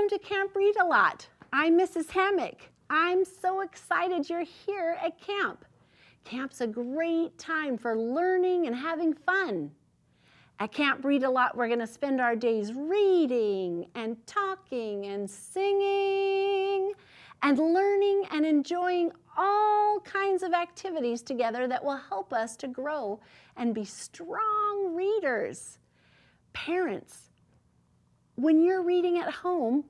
Welcome to Camp Read A Lot. I'm Mrs. Hammock. I'm so excited you're here at camp. Camp's a great time for learning and having fun. At Camp Read A Lot, we're going to spend our days reading and talking and singing and learning and enjoying all kinds of activities together that will help us to grow and be strong readers. Parents, when you're reading at home,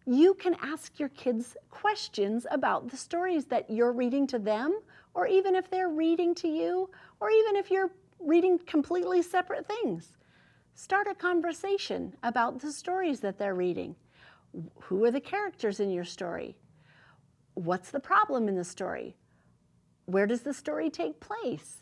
you can ask your kids questions about the stories that you're reading to them, or even if they're reading to you, or even if you're reading completely separate things. Start a conversation about the stories that they're reading. Who are the characters in your story? What's the problem in the story? Where does the story take place?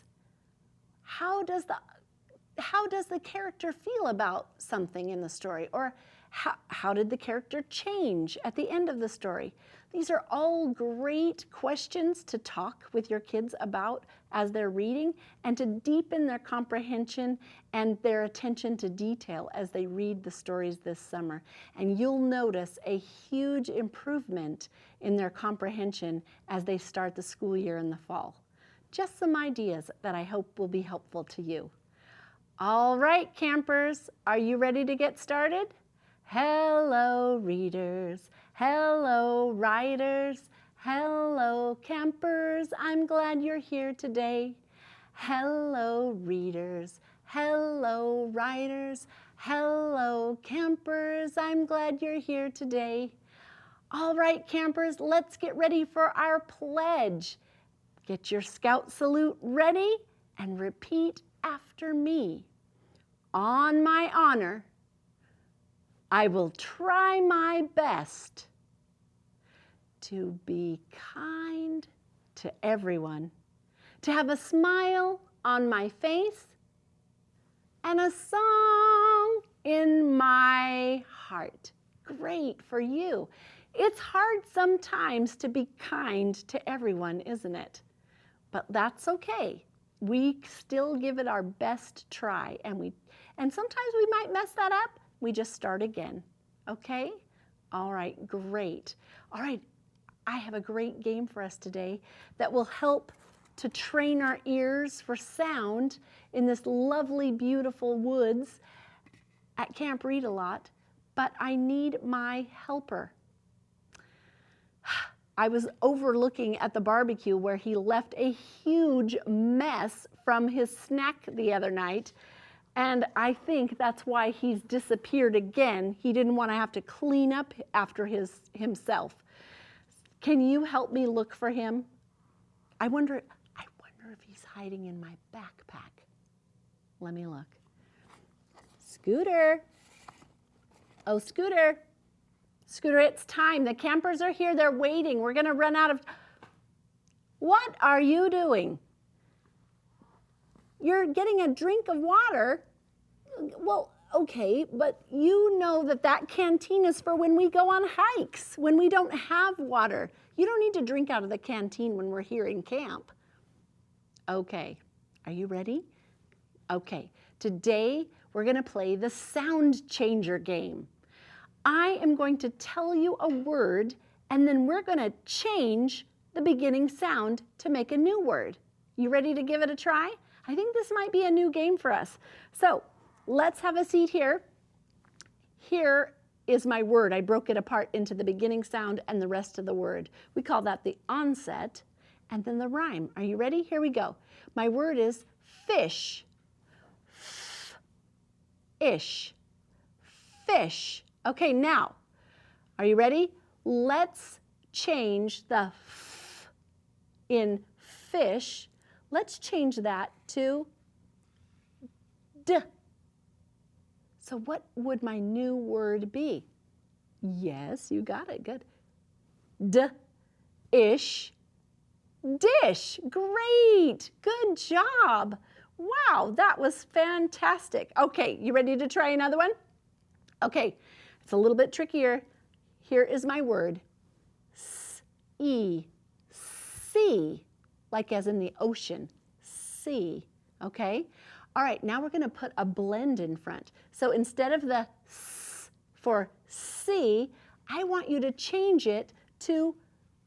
How does the character feel about something in the story? Or how did the character change at the end of the story? These are all great questions to talk with your kids about as they're reading and to deepen their comprehension and their attention to detail as they read the stories this summer. And you'll notice a huge improvement in their comprehension as they start the school year in the fall. Just some ideas that I hope will be helpful to you. All right, campers, are you ready to get started? Hello, readers. Hello, writers. Hello, campers. I'm glad you're here today. Hello, readers. Hello, writers. Hello, campers. I'm glad you're here today. All right, campers, let's get ready for our pledge. Get your scout salute ready and repeat after me. On my honor, I will try my best to be kind to everyone, to have a smile on my face and a song in my heart. Great for you. It's hard sometimes to be kind to everyone, isn't it? But that's okay. We still give it our best try, and sometimes we might mess that up. We just start again, okay? All right, great. All right, I have a great game for us today that will help to train our ears for sound in this lovely, beautiful woods at Camp Read A Lot, but I need my helper. I was overlooking at the barbecue where he left a huge mess from his snack the other night. And I think that's why he's disappeared again. He didn't want to have to clean up after himself. Can you help me look for him? I wonder if he's hiding in my backpack. Let me look. Scooter. Oh, Scooter. Scooter, it's time. The campers are here. They're waiting. We're going to run out of... What are you doing? You're getting a drink of water? Well, okay, but you know that canteen is for when we go on hikes, when we don't have water. You don't need to drink out of the canteen when we're here in camp. Okay, are you ready? Okay, today we're going to play the sound changer game. I am going to tell you a word, and then we're going to change the beginning sound to make a new word. You ready to give it a try? I think this might be a new game for us. So let's have a seat here. Here is my word. I broke it apart into the beginning sound and the rest of the word. We call that the onset and then the rhyme. Are you ready? Here we go. My word is fish. Ish. Fish. Okay, now, are you ready? Let's change the f in fish. Let's change that to d. So what would my new word be? Yes, you got it, good. D-ish, dish, great, good job. Wow, that was fantastic. Okay, you ready to try another one? Okay, it's a little bit trickier. Here is my word, sea, like as in the ocean, sea, okay? All right, now we're gonna put a blend in front. So instead of the s for sea, I want you to change it to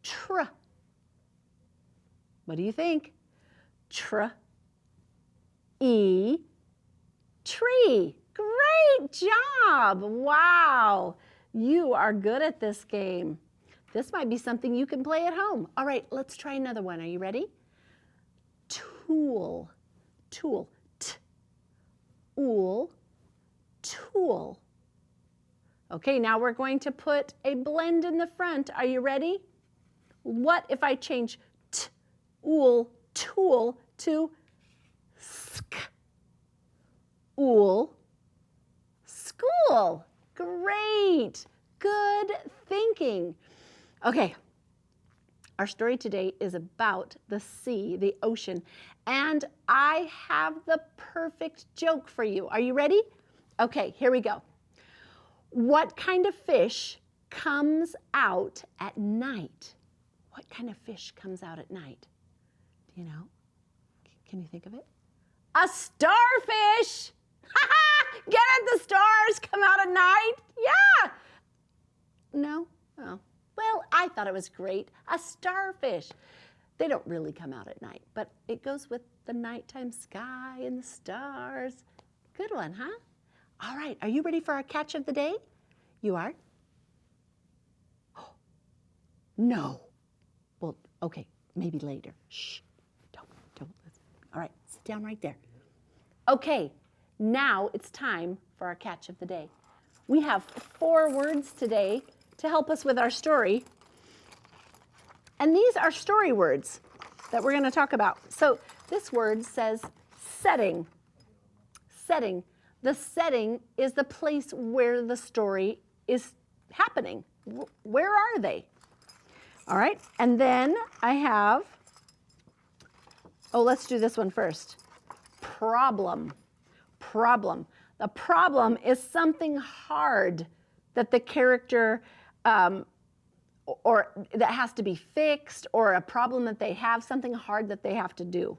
tr. What do you think? Tr, e, tree. Great job. Wow. You are good at this game. This might be something you can play at home. All right, let's try another one. Are you ready? Tool, tool, t, ool, tool. Okay, now we're going to put a blend in the front. Are you ready? What if I change t, ool, tool to sk, ool, school? Great, good thinking. Okay, our story today is about the sea, the ocean, and I have the perfect joke for you. Are you ready? Okay, here we go. What kind of fish comes out at night? What kind of fish comes out at night? Do you know? Can you think of it? A starfish! Get it? The stars come out at night? Yeah! No? Oh. Well, I thought it was great. A starfish. They don't really come out at night, but it goes with the nighttime sky and the stars. Good one, huh? All right, are you ready for our catch of the day? You are? Oh, no. Well, okay, maybe later. Shh, don't listen. All right, sit down right there. Okay, now it's time for our catch of the day. We have 4 words today to help us with our story. And these are story words that we're going to talk about. So this word says setting. Setting. The setting is the place where the story is happening. Where are they? All right. And then I have, let's do this one first. Problem. Problem. The problem is something hard that the character or that has to be fixed, or a problem that they have, something hard that they have to do.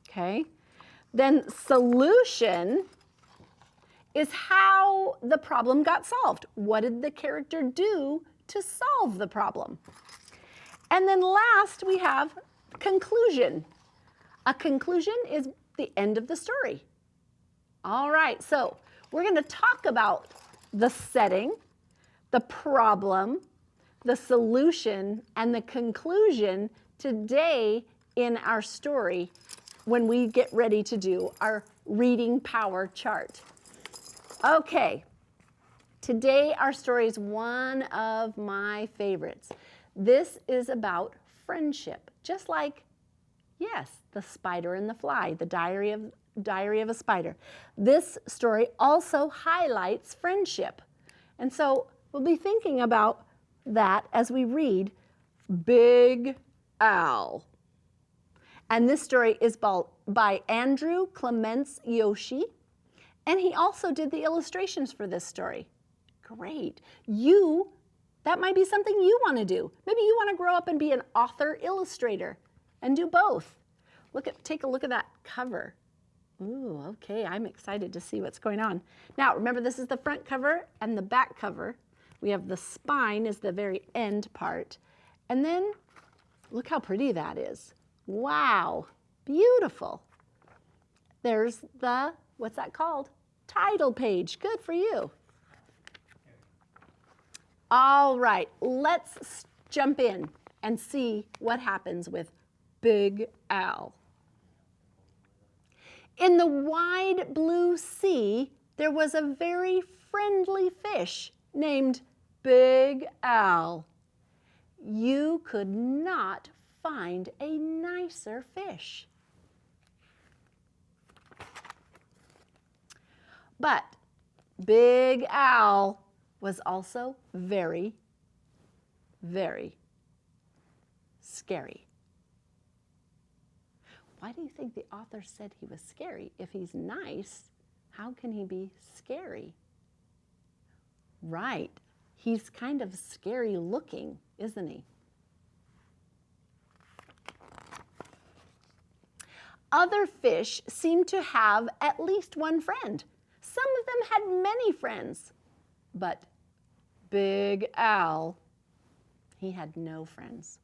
Okay? Then solution is how the problem got solved. What did the character do to solve the problem? And then last we have conclusion. A conclusion is the end of the story. All right, so we're going to talk about the setting, the problem, the solution, and the conclusion today in our story when we get ready to do our reading power chart. Okay, today our story is one of my favorites. This is about friendship, just like, yes, The Spider and the Fly, the Diary of a Spider. This story also highlights friendship. And so we'll be thinking about that as we read Big Al. And this story is by Andrew Clements Yoshi, and he also did the illustrations for this story. Great. That might be something you want to do. Maybe you want to grow up and be an author illustrator and do both. Take a look at that cover. Ooh, okay, I'm excited to see what's going on. Now, remember, this is the front cover and the back cover. We have the spine is the very end part. And then, look how pretty that is. Wow, beautiful. There's the, what's that called? Title page. Good for you. All right, let's jump in and see what happens with Big Al. In the wide blue sea, there was a very friendly fish named Big Al. You could not find a nicer fish. But Big Al was also very, very scary. Why do you think the author said he was scary? If he's nice, how can he be scary? Right, he's kind of scary looking, isn't he? Other fish seemed to have at least one friend. Some of them had many friends, but Big Al, he had no friends.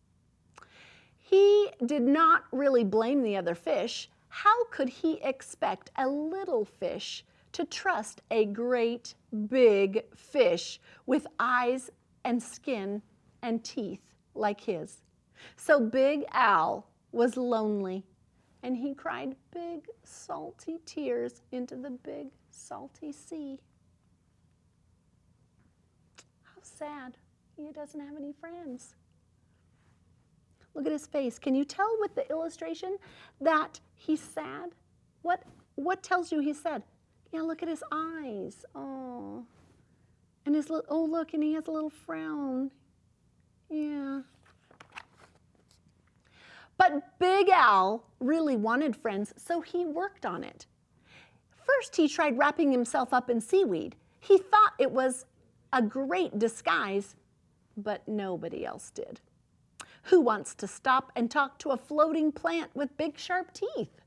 He did not really blame the other fish. How could he expect a little fish to trust a great big fish with eyes and skin and teeth like his? So Big Al was lonely, and he cried big salty tears into the big salty sea. How sad. He doesn't have any friends. Look at his face. Can you tell with the illustration that he's sad? What tells you he's sad? Yeah, look at his eyes. Oh. And his little, oh look, and he has a little frown. Yeah. But Big Al really wanted friends, so he worked on it. First, he tried wrapping himself up in seaweed. He thought it was a great disguise, but nobody else did. Who wants to stop and talk to a floating plant with big sharp teeth?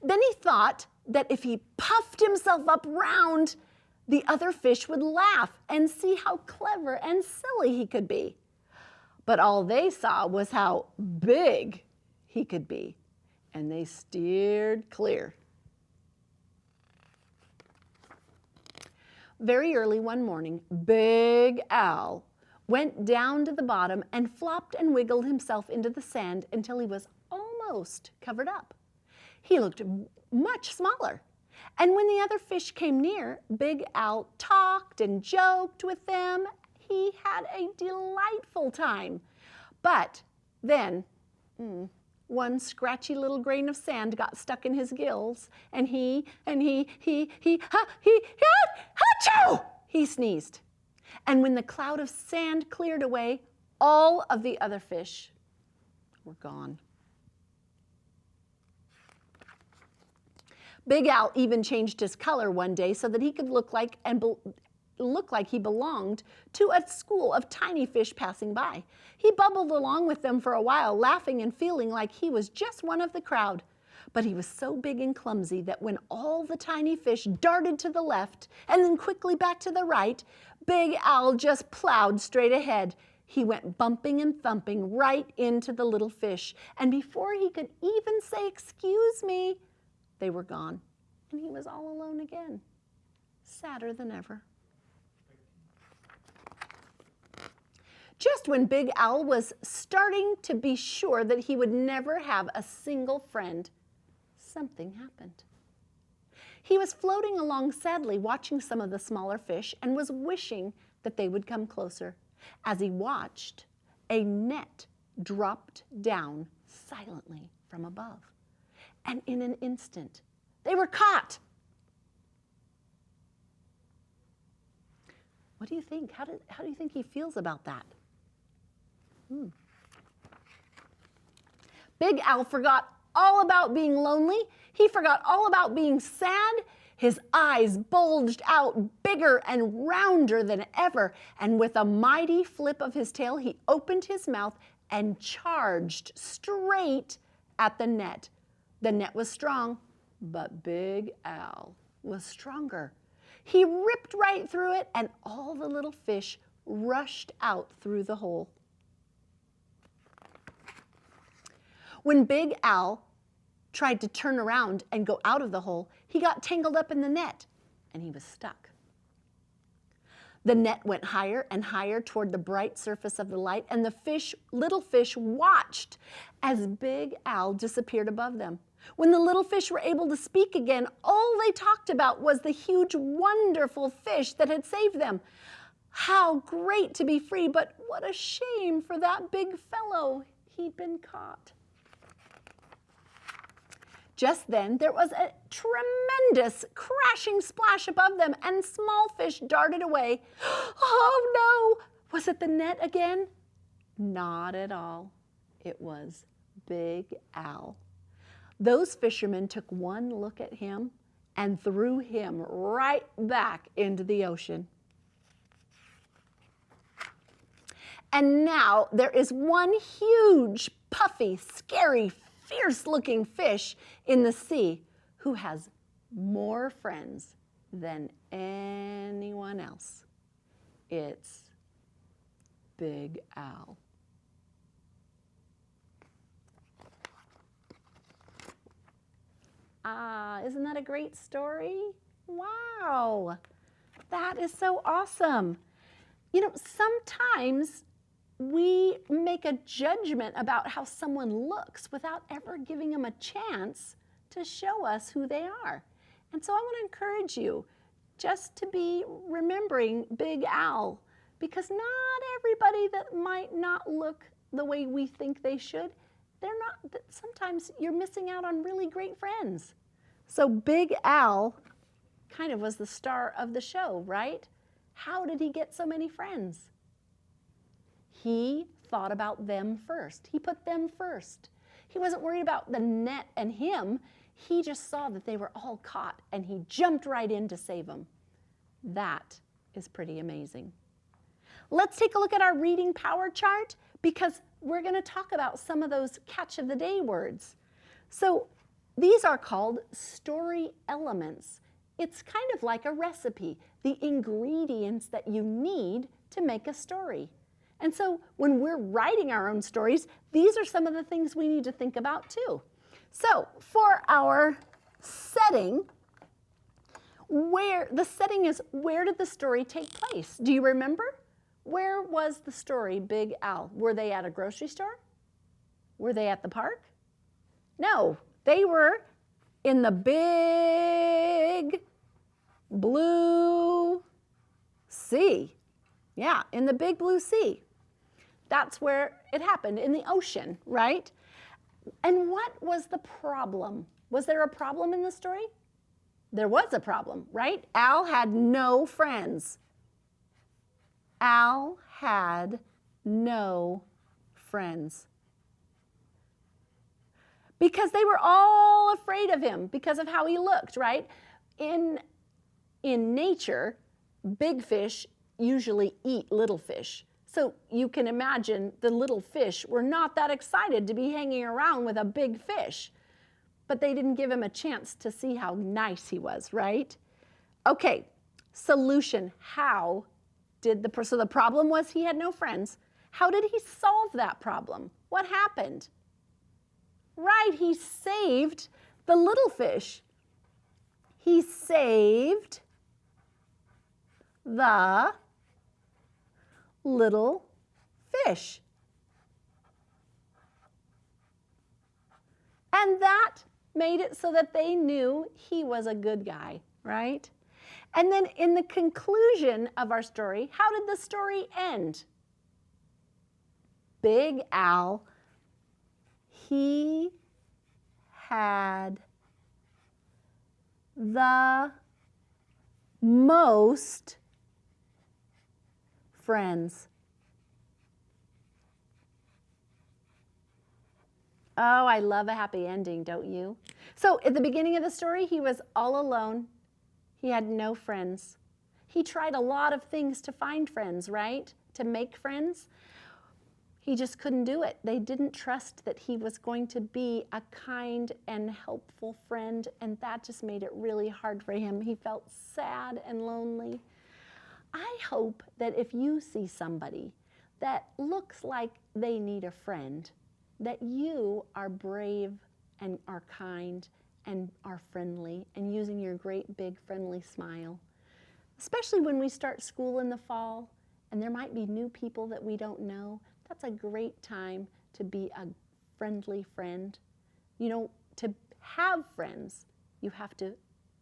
Then he thought that if he puffed himself up round, the other fish would laugh and see how clever and silly he could be. But all they saw was how big he could be, and they steered clear. Very early one morning, Big Al went down to the bottom and flopped and wiggled himself into the sand until he was almost covered up. He looked much smaller. And when the other fish came near, Big Al talked and joked with them. He had a delightful time. But then, one scratchy little grain of sand got stuck in his gills, and he sneezed. And when the cloud of sand cleared away, all of the other fish were gone. Big Al even changed his color one day so that he could look like he belonged to a school of tiny fish passing by. He bubbled along with them for a while, laughing and feeling like he was just one of the crowd. But he was so big and clumsy that when all the tiny fish darted to the left and then quickly back to the right, Big Al just plowed straight ahead. He went bumping and thumping right into the little fish, and before he could even say, "Excuse me," they were gone, and he was all alone again, sadder than ever. Just when Big Al was starting to be sure that he would never have a single friend, something happened. He was floating along sadly, watching some of the smaller fish, and was wishing that they would come closer. As he watched, a net dropped down silently from above. And in an instant, they were caught. What do you think? How do you think he feels about that? Big Al forgot all about being lonely. He forgot all about being sad. His eyes bulged out bigger and rounder than ever, and with a mighty flip of his tail, he opened his mouth and charged straight at the net. The net was strong, but Big Al was stronger. He ripped right through it, and all the little fish rushed out through the hole. When Big Al tried to turn around and go out of the hole, he got tangled up in the net, and he was stuck. The net went higher and higher toward the bright surface of the light, and the little fish watched as Big Al disappeared above them. When the little fish were able to speak again, all they talked about was the huge, wonderful fish that had saved them. How great to be free, but what a shame for that big fellow. He'd been caught. Just then, there was a tremendous crashing splash above them, and small fish darted away. Oh no! Was it the net again? Not at all. It was Big Al. Those fishermen took one look at him and threw him right back into the ocean. And now there is one huge, puffy, scary, fierce-looking fish in the sea who has more friends than anyone else. It's Big Al. Isn't that a great story? Wow, that is so awesome. You know, sometimes we make a judgment about how someone looks without ever giving them a chance to show us who they are. And so I want to encourage you just to be remembering Big Al, because not everybody that might not look the way we think they should, sometimes you're missing out on really great friends. So Big Al kind of was the star of the show, right? How did he get so many friends? He thought about them first. He put them first. He wasn't worried about the net and him. He just saw that they were all caught and he jumped right in to save them. That is pretty amazing. Let's take a look at our reading power chart, because we're going to talk about some of those catch of the day words. So these are called story elements. It's kind of like a recipe, the ingredients that you need to make a story. And so when we're writing our own stories, these are some of the things we need to think about too. So for our setting, where did the story take place? Do you remember? Where was the story Big Al? Were they at a grocery store? Were they at the park? No, they were in the big blue sea. Yeah, in the big blue sea. That's where it happened, in the ocean, right? And what was the problem? Was there a problem in the story? There was a problem, right? Al had no friends. Al had no friends. Because they were all afraid of him because of how he looked, right? In nature, big fish usually eat little fish. So you can imagine the little fish were not that excited to be hanging around with a big fish. But they didn't give him a chance to see how nice he was, right? Okay, solution. So the problem was he had no friends. How did he solve that problem? What happened? Right, he saved the little fish. He saved the little fish. And that made it so that they knew he was a good guy, right? And then in the conclusion of our story, how did the story end? Big Al, he had the most friends. Oh, I love a happy ending, don't you? So at the beginning of the story, he was all alone. He had no friends. He tried a lot of things to find friends, right? To make friends. He just couldn't do it. They didn't trust that he was going to be a kind and helpful friend, and that just made it really hard for him. He felt sad and lonely. I hope that if you see somebody that looks like they need a friend, that you are brave and are kind and are friendly and using your great big friendly smile. Especially when we start school in the fall and there might be new people that we don't know, that's a great time to be a friendly friend. You know, to have friends, you have to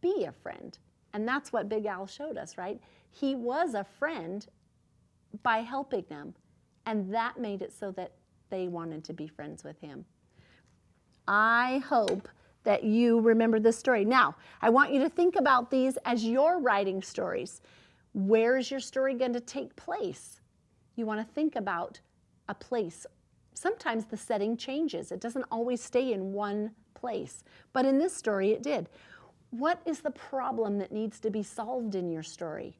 be a friend. And that's what Big Al showed us, right? He was a friend by helping them. And that made it so that they wanted to be friends with him. I hope that you remember this story. Now, I want you to think about these as you're writing stories. Where is your story going to take place? You want to think about a place. Sometimes the setting changes. It doesn't always stay in one place. But in this story, it did. What is the problem that needs to be solved in your story?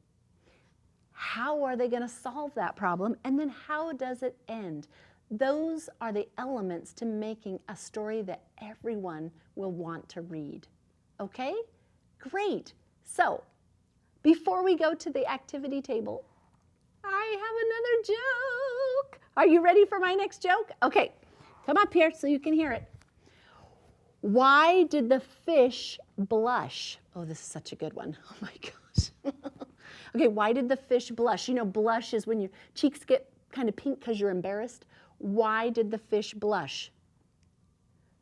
How are they going to solve that problem? And then how does it end? Those are the elements to making a story that everyone will want to read. Okay? Great. So before we go to the activity table, I have another joke. Are you ready for my next joke? Okay, come up here so you can hear it. Why did the fish blush? Oh, this is such a good one. Oh my gosh. Okay, why did the fish blush? You know, blush is when your cheeks get kind of pink because you're embarrassed. Why did the fish blush?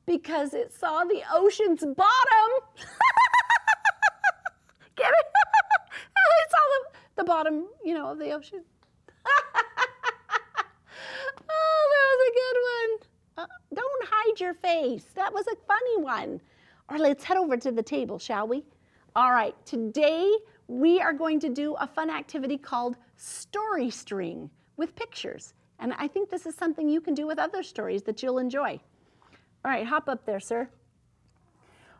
Because it saw the ocean's bottom. Get it? It saw the bottom, you know, of the ocean. Oh, that was a good one. Don't hide your face. That was a funny one. All right, let's head over to the table, shall we? All right, today we are going to do a fun activity called Story String with pictures. And I think this is something you can do with other stories that you'll enjoy. All right, hop up there, sir.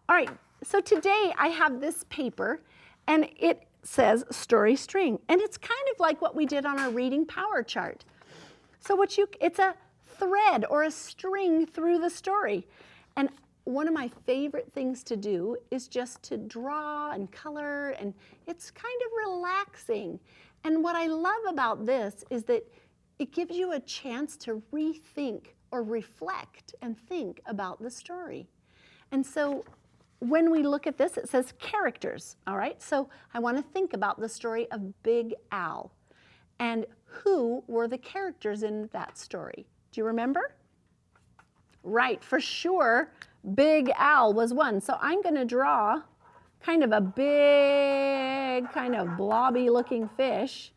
All right, so today I have this paper, and it says Story String. And it's kind of like what we did on our reading power chart. So it's a thread or a string through the story. And one of my favorite things to do is just to draw and color, and it's kind of relaxing. And what I love about this is that it gives you a chance to rethink or reflect and think about the story. And so when we look at this, it says characters, all right? So I want to think about the story of Big Al and who were the characters in that story. Do you remember? Right, for sure, Big Al was one. So I'm going to draw kind of a big, kind of blobby looking fish.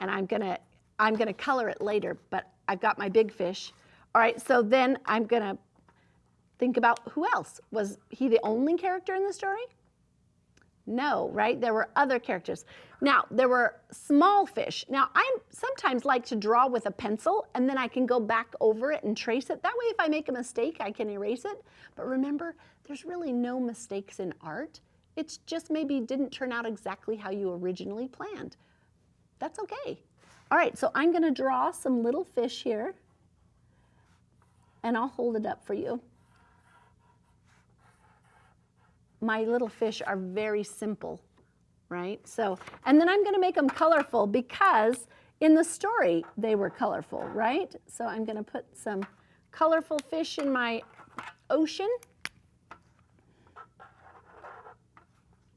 And I'm gonna color it later, but I've got my big fish. All right, so then I'm gonna think about who else. Was he the only character in the story? No, right? There were other characters. Now, there were small fish. Now, I sometimes like to draw with a pencil, and then I can go back over it and trace it. That way, if I make a mistake, I can erase it. But remember, there's really no mistakes in art. It's just maybe didn't turn out exactly how you originally planned. That's okay. All right, so I'm going to draw some little fish here, and I'll hold it up for you. My little fish are very simple, right? So, and then I'm going to make them colorful because in the story they were colorful, right? So I'm going to put some colorful fish in my ocean.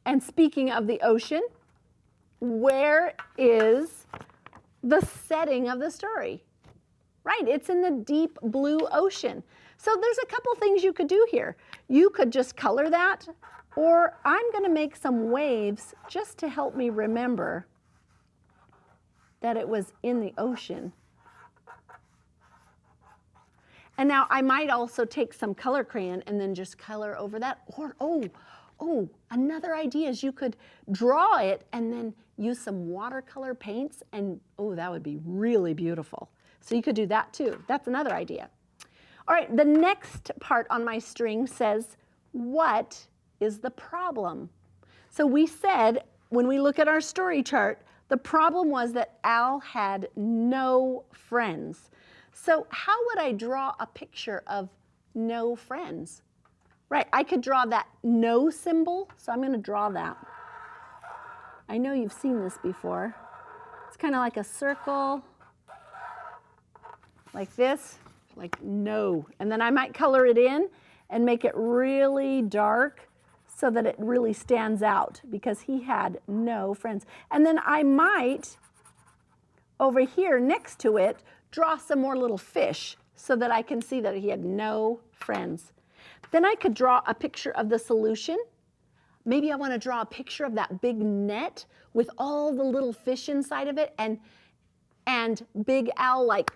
And speaking of the ocean, where is the setting of the story? Right, it's in the deep blue ocean. So there's a couple things you could do here. You could just color that, or I'm going to make some waves just to help me remember that it was in the ocean. And now I might also take some color crayon and then just color over that. Or, oh, another idea is you could draw it and then use some watercolor paints, and oh, that would be really beautiful. So you could do that too. That's another idea. All right, the next part on my string says, what is the problem? So we said, when we look at our story chart, the problem was that Al had no friends. So how would I draw a picture of no friends? Right, I could draw that no symbol, so I'm going to draw that. I know you've seen this before. It's kind of like a circle, like this, like no. And then I might color it in and make it really dark so that it really stands out because he had no friends. And then I might, over here next to it, draw some more little fish so that I can see that he had no friends. Then I could draw a picture of the solution. Maybe I want to draw a picture of that big net with all the little fish inside of it and Big Al like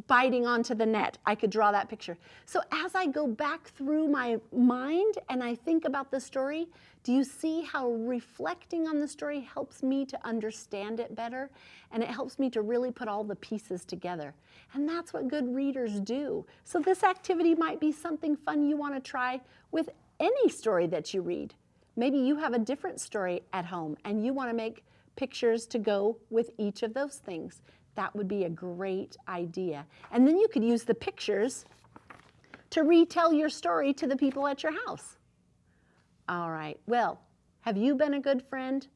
biting onto the net. I could draw that picture. So as I go back through my mind and I think about the story, do you see how reflecting on the story helps me to understand it better? And it helps me to really put all the pieces together. And that's what good readers do. So this activity might be something fun you want to try with any story that you read. Maybe you have a different story at home and you want to make pictures to go with each of those things. That would be a great idea. And then you could use the pictures to retell your story to the people at your house. All right. Well, have you been a good friend?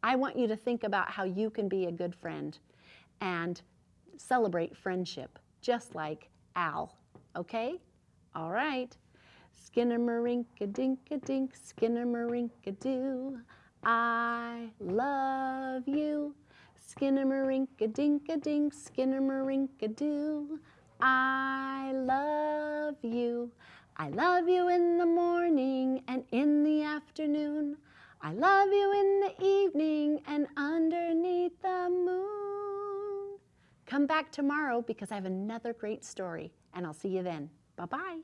I want you to think about how you can be a good friend and celebrate friendship, just like Al. Okay? All right. Skinnamarink-a-dink-a-dink, skinnamarink-a-doo. I love you. Skinnamarink-a-dink-a-dink, skinnamarink-a-doo. I love you. I love you in the morning and in the afternoon. I love you in the evening and underneath the moon. Come back tomorrow because I have another great story, and I'll see you then. Bye-bye.